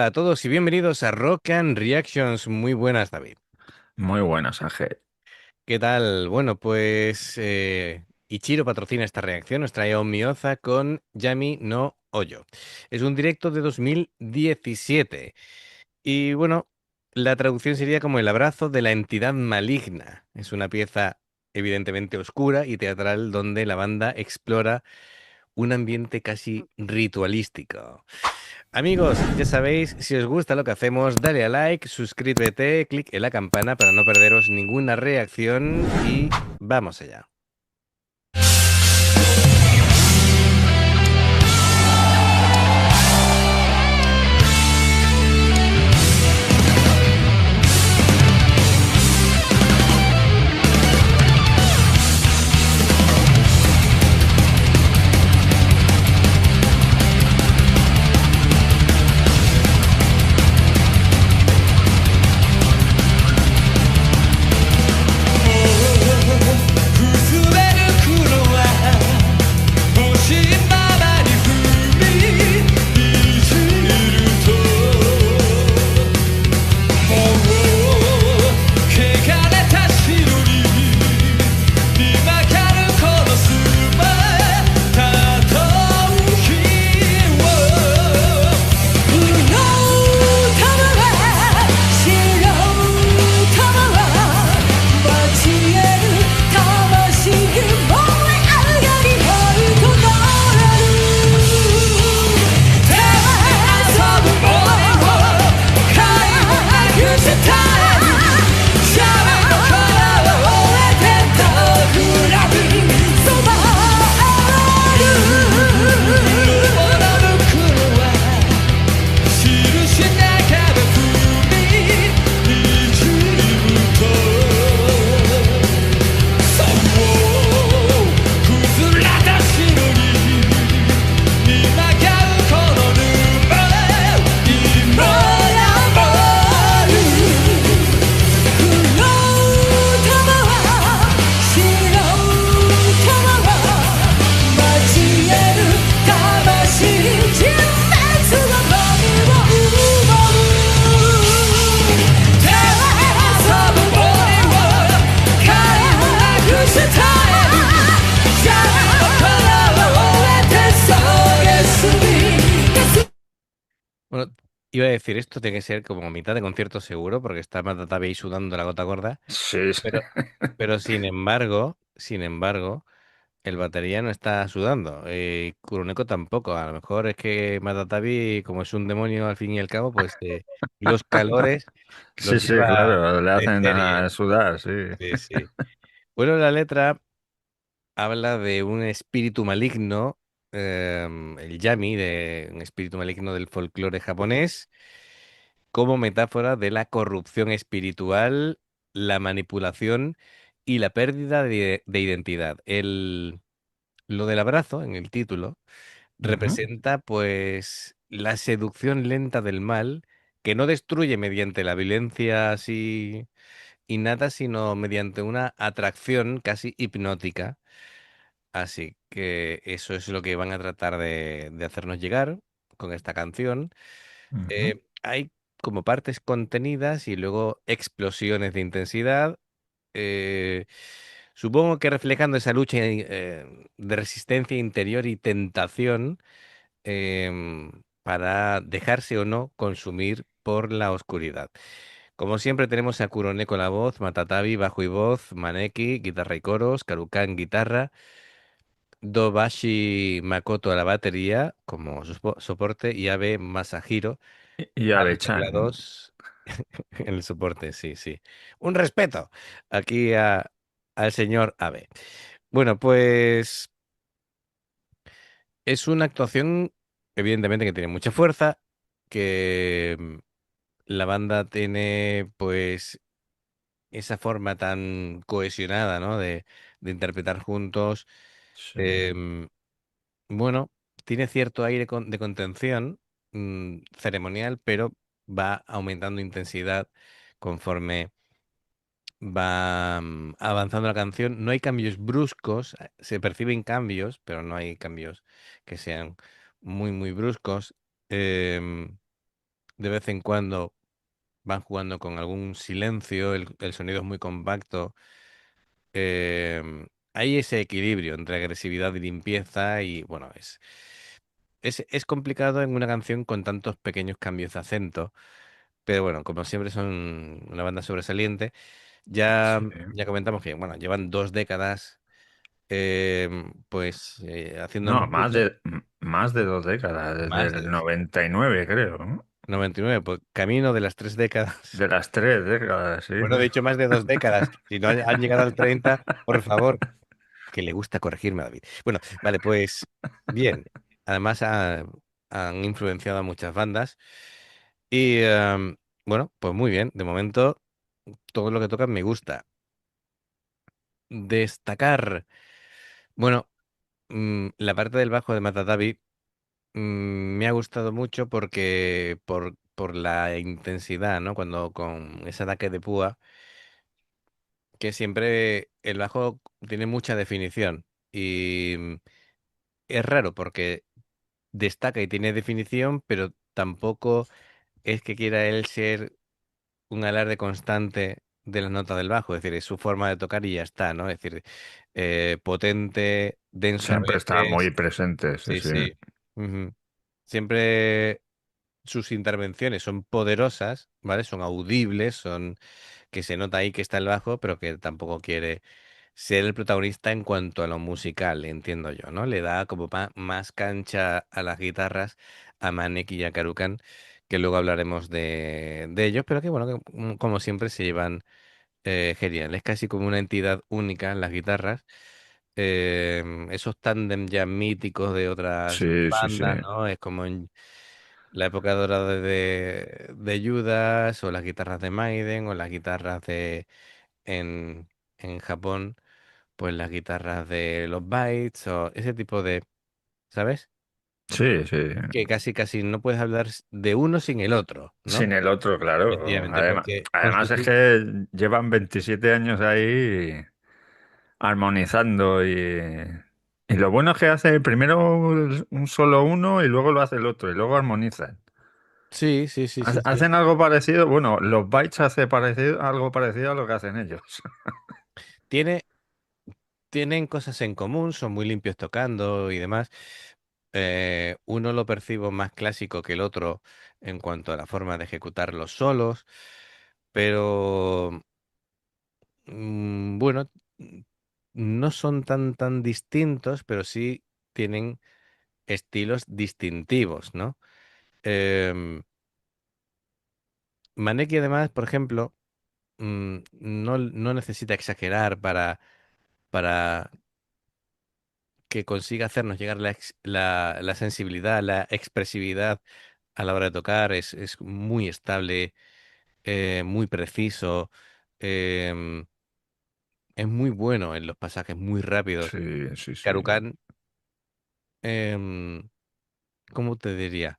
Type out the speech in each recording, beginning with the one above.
Hola a todos y bienvenidos a Rock and Reactions. Muy buenas, David. Muy buenas, Ángel. ¿Qué tal? Bueno, pues Ichiro patrocina esta reacción. Nos trae a Omioza con Yami no Oyo. Es un directo de 2017. Y bueno, la traducción sería como el abrazo de la entidad maligna. Es una pieza evidentemente oscura y teatral donde la banda explora un ambiente casi ritualístico. Amigos, ya sabéis, si os gusta lo que hacemos, dale a like, suscríbete, clic en la campana para no perderos ninguna reacción y vamos allá. Bueno, iba a decir esto tiene que ser como mitad de concierto seguro porque está Matatabe ahí sudando la gota gorda, Sí, sí. pero, pero sin embargo, el batería no está sudando, Kuroneko tampoco. A lo mejor es que Matatabe, como es un demonio al fin y al cabo, pues los calores Sí, los sí, lleva claro, le de hacen a serie. sudar, sí. Sí, sí. Bueno, la letra habla de un espíritu maligno, el yami, de un espíritu maligno del folclore japonés, como metáfora de la corrupción espiritual, la manipulación y la pérdida de identidad. Lo del abrazo, en el título, Ujú. representa pues la seducción lenta del mal, que no destruye mediante la violencia así innata, sino mediante una atracción casi hipnótica. Así que eso es lo que van a tratar de hacernos llegar con esta canción. Ujú. Hay como partes contenidas y luego explosiones de intensidad. eh, Supongo que reflejando esa lucha de resistencia interior y tentación, para dejarse o no consumir por la oscuridad. Como siempre tenemos a Kurone con la voz, Matatabi bajo y voz, Maneki guitarra y coros, Karukan guitarra, Dobashi Makoto a la batería como soporte y Abe Masahiro Y a los Abe-chan, ¿no? teclados en el soporte, sí, sí. Un respeto aquí al señor Abe. Bueno, pues es una actuación evidentemente que tiene mucha fuerza, que la banda tiene pues esa forma tan cohesionada, ¿no? De interpretar juntos. Sí. em, Bueno, tiene cierto aire de contención ceremonial, pero va aumentando intensidad conforme va avanzando la canción. No hay cambios bruscos, se perciben cambios, pero no hay cambios que sean muy, muy bruscos. Em, de vez en cuando van jugando con algún silencio, el sonido es muy compacto. Hay ese equilibrio entre agresividad y limpieza y bueno, es complicado en una canción con tantos pequeños cambios de acento, pero bueno, como siempre son una banda sobresaliente. Ya, Sí. ya comentamos que bueno, llevan 2 décadas haciendo No, música. más de 2 décadas, desde Más de el dos. 99, creo, ¿no? 99, pues camino de las 3 décadas. De las 3 décadas, sí. Bueno, de hecho, más de 2 décadas. Si no han llegado al 30, por favor, que le gusta corregirme a David. Bueno, vale, pues bien. Además, han influenciado a muchas bandas. Y bueno, pues muy bien. De momento, todo lo que tocan me gusta. Destacar. Bueno, la parte del bajo de Matadavi me ha gustado mucho porque por la intensidad, ¿no? Cuando con ese ataque de púa, que siempre el bajo tiene mucha definición. Y es raro porque destaca y tiene definición, pero tampoco es que quiera él ser un alarde constante de las notas del bajo, es decir, es su forma de tocar y ya está, ¿no? Es decir, potente, denso a Siempre está muy veces, presente, sí, sí, sí. sí. Ujú. Siempre sus intervenciones son poderosas, ¿vale? Son audibles, son que se nota ahí que está el bajo, pero que tampoco quiere ser el protagonista en cuanto a lo musical, entiendo yo, ¿no? Le da como más cancha a las guitarras, a Manek y a Karukan, que luego hablaremos de ellos, pero que bueno, que como siempre se llevan genial. Es casi como una entidad única en las guitarras. Esos tándem ya míticos de otras Sí, sí, sí. bandas, ¿no? Es como en la época dorada de Judas, o las guitarras de Maiden, o las guitarras en Japón, pues las guitarras de los Bytes o ese tipo de, ¿sabes? Sí, sí. Que casi no puedes hablar de uno sin el otro, ¿no? Sin el otro, claro. Efectivamente, Además, porque además es que llevan 27 años ahí armonizando y lo bueno es que hace primero un solo uno y luego lo hace el otro y luego armonizan. sí, sí, sí, sí, sí. Hacen algo parecido, bueno, los Bytes hace algo parecido a lo que hacen ellos. Tiene, tienen cosas en común, son muy limpios tocando y demás. Uno lo percibo más clásico que el otro en cuanto a la forma de ejecutar los solos, pero bueno, mm, no son tan distintos, pero sí tienen estilos distintivos, ¿no? Em, Maneki además, por ejemplo, no necesita exagerar para que consiga hacernos llegar la sensibilidad, la expresividad a la hora de tocar. Es muy estable, muy preciso, em, es muy bueno en los pasajes muy rápidos. Sí, sí, sí. Karukan, em, ¿cómo te diría?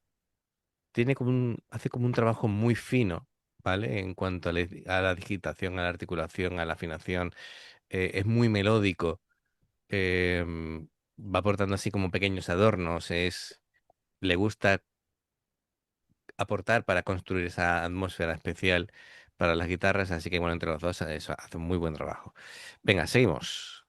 Hace como un trabajo muy fino, ¿vale? En cuanto a la digitación, a la articulación, a la afinación. Es muy melódico. Va aportando así como pequeños adornos. Le gusta aportar para construir esa atmósfera especial para las guitarras. Así que bueno, entre los dos eso hace un muy buen trabajo. Venga, seguimos.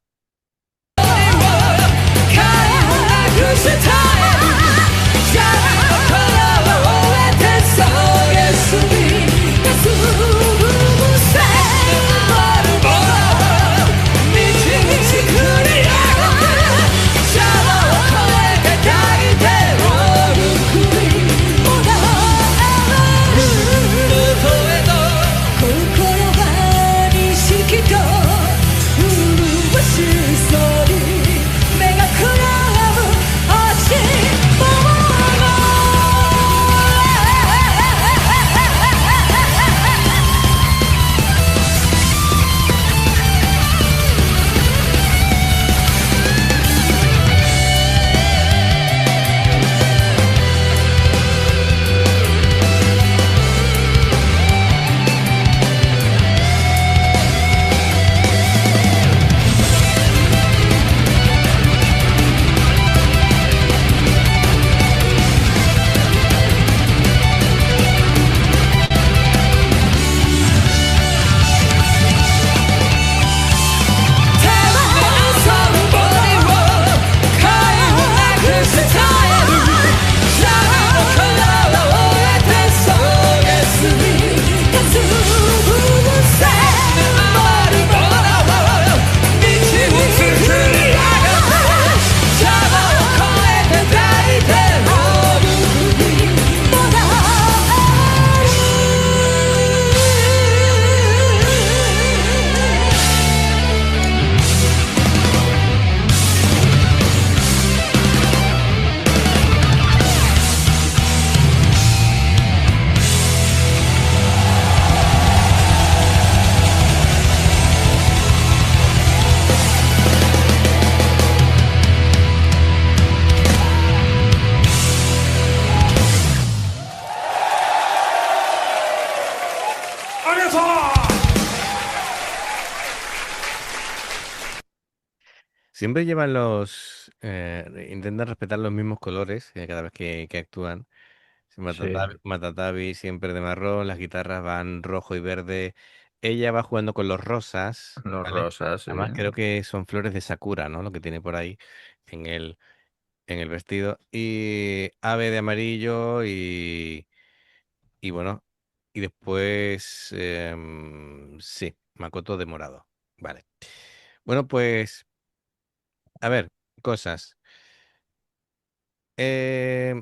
Siempre llevan intentan respetar los mismos colores cada vez que actúan. Sí, Sí, Matatabi siempre de marrón, las guitarras van rojo y verde. Ella va jugando con los rosas, los ¿vale? rosas, sí. Además creo que son flores de sakura, ¿no? Lo que tiene por ahí en en el vestido. Y ave de amarillo y bueno, y después, sí, Makoto de morado. Vale. Bueno, pues, a ver, cosas. Eh,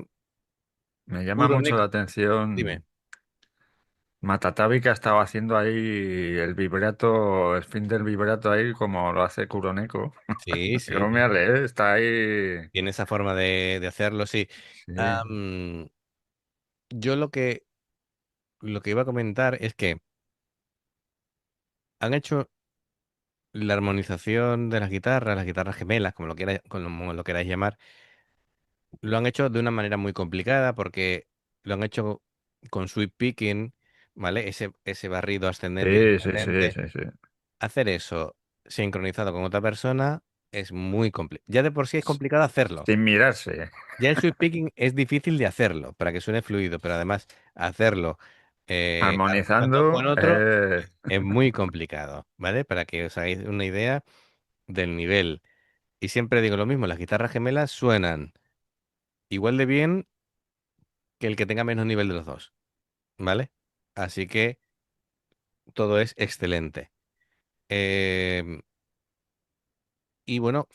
Me llama mucho la Kuroneko, dime. atención Matatabi que ha estado haciendo ahí el vibrato, el fin del vibrato ahí como lo hace Kuroneko. Sí, sí, Digo, mírale, está ahí. tiene esa forma de hacerlo, sí. Sí, Am, yo lo que iba a comentar es que han hecho la armonización de las guitarras gemelas, como lo queráis llamar, lo han hecho de una manera muy complicada porque lo han hecho con sweep picking, ¿vale? Ese barrido ascendente y sí, sí, sí, descendente. sí, sí. Hacer eso sincronizado con otra persona es muy complicado. Ya de por sí es complicado hacerlo. Sin mirarse, Ya el sweep picking es difícil de hacerlo para que suene fluido, pero además hacerlo armonizando con armonizando, otro es muy complicado, ¿vale? Para que os hagáis una idea del nivel. Y siempre digo lo mismo, las guitarras gemelas suenan igual de bien que el que tenga menos nivel de los dos, ¿vale? Así que todo es excelente. Em, y bueno,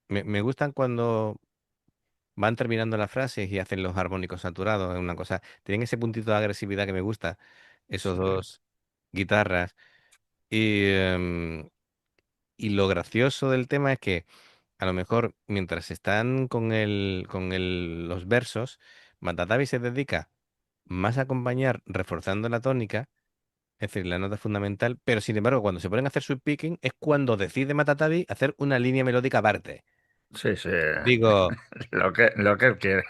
me gustan cuando van terminando las frases y hacen los armónicos saturados, es una cosa, tienen ese puntito de agresividad que me gusta, esos sí, dos guitarras. Y, y lo gracioso del tema es que a lo mejor mientras están los versos, Matatabi se dedica más a acompañar reforzando la tónica, es decir, la nota fundamental, pero sin embargo cuando se ponen a hacer su picking es cuando decide Matatabi hacer una línea melódica aparte. sí, sí. Digo, Lo que él quiere.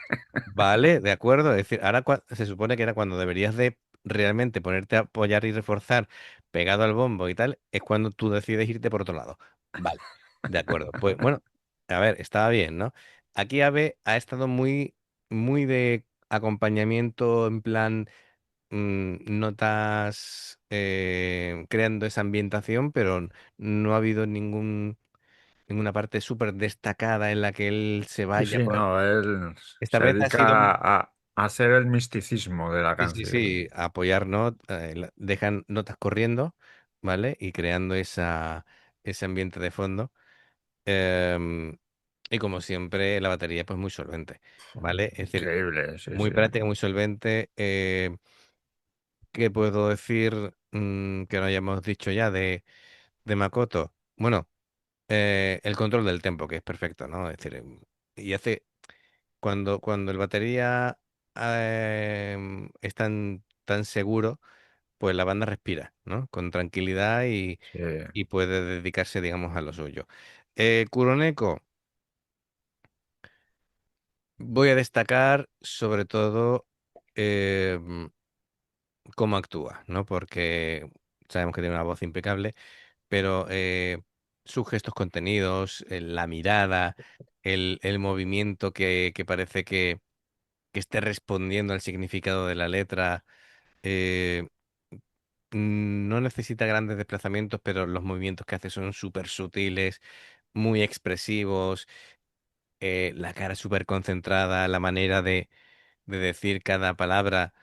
vale, de acuerdo. Es decir, ahora se supone que era cuando deberías de realmente ponerte a apoyar y reforzar pegado al bombo y tal, es cuando tú decides irte por otro lado. Vale, de acuerdo. Pues bueno, a ver, estaba bien, ¿no? Aquí Ave ha estado muy de acompañamiento en plan notas creando esa ambientación, pero no ha habido ninguna parte súper destacada en la que él se Sí, vaya sí, por... no, él Esta se vez ha sido... dedica a hacer el misticismo de la Sí, sí, canción. sí, apoyar, ¿no? Dejan notas corriendo, ¿vale? Y creando ese ambiente de fondo. Em, y como siempre, la batería, pues muy solvente, ¿vale? Es decir, Increíble, sí, muy sí. práctica, muy solvente. ¿Qué puedo decir que no hayamos dicho ya de Makoto? Bueno, el control del tempo, que es perfecto, ¿no? Es decir, y hace, cuando el batería es tan seguro pues la banda respira, ¿no? Con tranquilidad Sí, y puede dedicarse, digamos, a lo suyo. Kuroneko, voy a destacar sobre todo eh, cómo actúa, ¿no? Porque sabemos que tiene una voz impecable, pero sus gestos contenidos, la mirada, el movimiento que parece que esté respondiendo al significado de la letra. eh, No necesita grandes desplazamientos, pero los movimientos que hace son súper sutiles, muy expresivos, la cara súper concentrada, la manera de decir cada palabra,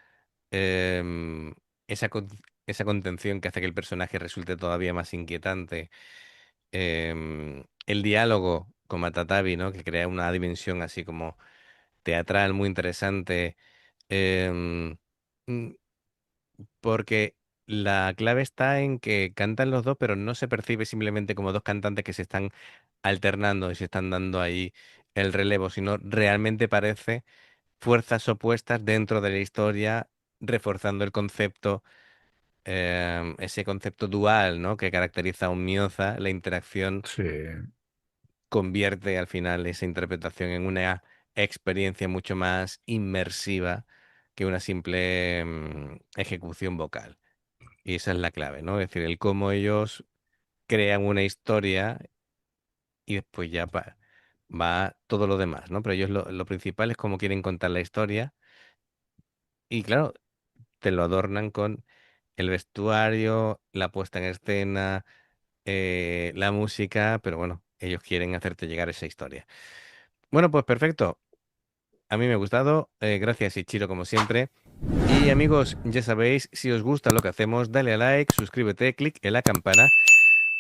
em, esa, con- esa contención que hace que el personaje resulte todavía más inquietante. El diálogo con Matatabi, ¿no? Que crea una dimensión así como teatral muy interesante. em, mm, Porque la clave está en que cantan los dos, pero no se percibe simplemente como dos cantantes que se están alternando y se están dando ahí el relevo, sino realmente parece fuerzas opuestas dentro de la historia, reforzando el concepto, ese concepto dual, ¿no? Que caracteriza a un Mioza, la interacción sí, convierte al final esa interpretación en una experiencia mucho más inmersiva que una simple ejecución vocal. Y esa es la clave, ¿no? Es decir, el cómo ellos crean una historia y después ya va todo lo demás, ¿no? Pero ellos lo principal es cómo quieren contar la historia y claro, te lo adornan con el vestuario, la puesta en escena, la música, pero bueno, ellos quieren hacerte llegar esa historia. Bueno, pues perfecto. A mí me ha gustado. Gracias, Ichiro, como siempre. Y amigos, ya sabéis, si os gusta lo que hacemos, dale a like, suscríbete, clic en la campana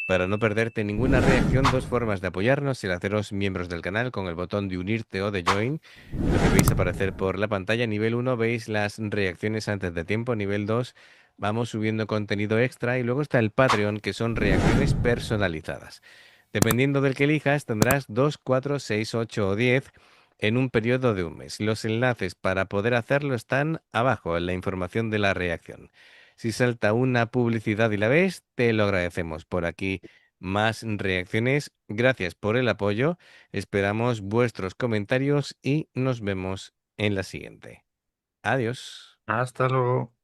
para no perderte ninguna reacción. Dos formas de apoyarnos: el haceros miembros del canal con el botón de unirte o de join, lo que veis aparecer por la pantalla. Nivel uno veis las reacciones antes de tiempo. Nivel 2 vamos subiendo contenido extra. Y luego está el Patreon, que son reacciones personalizadas. Dependiendo del que elijas, tendrás 2, 4, 6, 8 o 10 en un periodo de un mes. Los enlaces para poder hacerlo están abajo en la información de la reacción. Si salta una publicidad y la ves, te lo agradecemos. Por aquí más reacciones. Gracias por el apoyo. Esperamos vuestros comentarios y nos vemos en la siguiente. Adiós. Hasta luego.